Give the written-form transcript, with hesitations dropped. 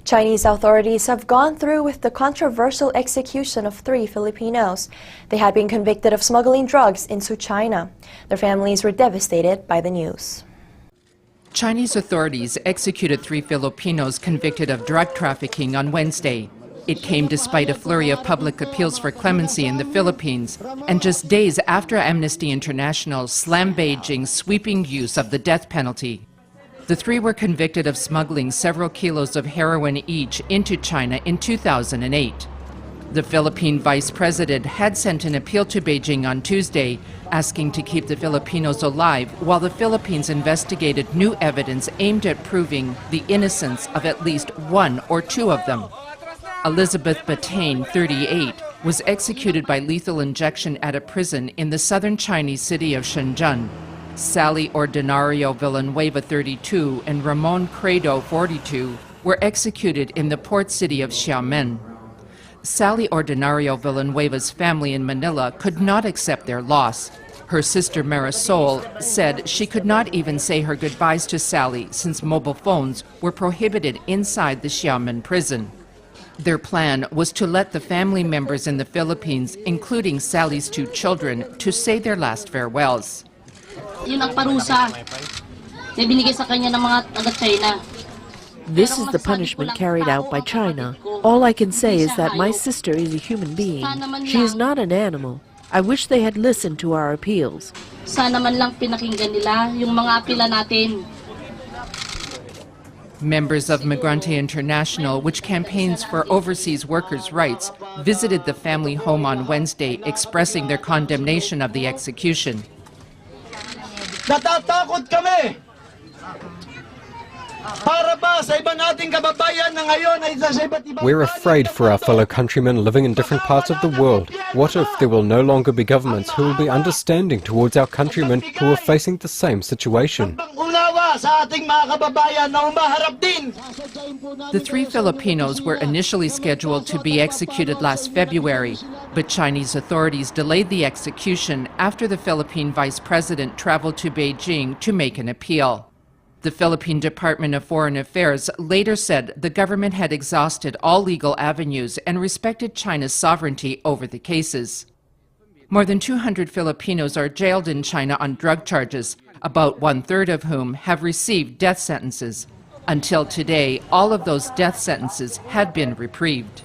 Chinese authorities have gone through with the controversial execution of 3 Filipinos. They had been convicted of smuggling drugs into China. Their families were devastated by the news. Chinese authorities executed 3 Filipinos convicted of drug trafficking on Wednesday. It came despite a flurry of public appeals for clemency in the Philippines, and just days after Amnesty International slammed Beijing's sweeping use of the death penalty. The 3 were convicted of smuggling several kilos of heroin each into China in 2008. The Philippine vice president had sent an appeal to Beijing on Tuesday, asking to keep the Filipinos alive while the Philippines investigated new evidence aimed at proving the innocence of at least 1 or 2 of them. Elizabeth Batain, 38, was executed by lethal injection at a prison in the southern Chinese city of Shenzhen. Sally Ordinario Villanueva, 32, and Ramon Credo, 42, were executed in the port city of Xiamen. Sally Ordinario Villanueva's family in Manila could not accept their loss. Her sister Marisol said she could not even say her goodbyes to Sally since mobile phones were prohibited inside the Xiamen prison. Their plan was to let the family members in the Philippines, including Sally's 2 children, to say their last farewells. This is the punishment carried out by China. All I can say is that my sister is a human being. She is not an animal. I wish they had listened to our appeals. Members of Migrante International, which campaigns for overseas workers' rights, visited the family home on Wednesday, expressing their condemnation of the execution. Natatakot kami. We're afraid for our fellow countrymen living in different parts of the world. What if there will no longer be governments who will be understanding towards our countrymen who are facing the same situation? The 3 Filipinos were initially scheduled to be executed last February, but Chinese authorities delayed the execution after the Philippine vice president traveled to Beijing to make an appeal. The Philippine Department of Foreign Affairs later said the government had exhausted all legal avenues and respected China's sovereignty over the cases. More than 200 Filipinos are jailed in China on drug charges, about 1/3 of whom have received death sentences. Until today, all of those death sentences had been reprieved.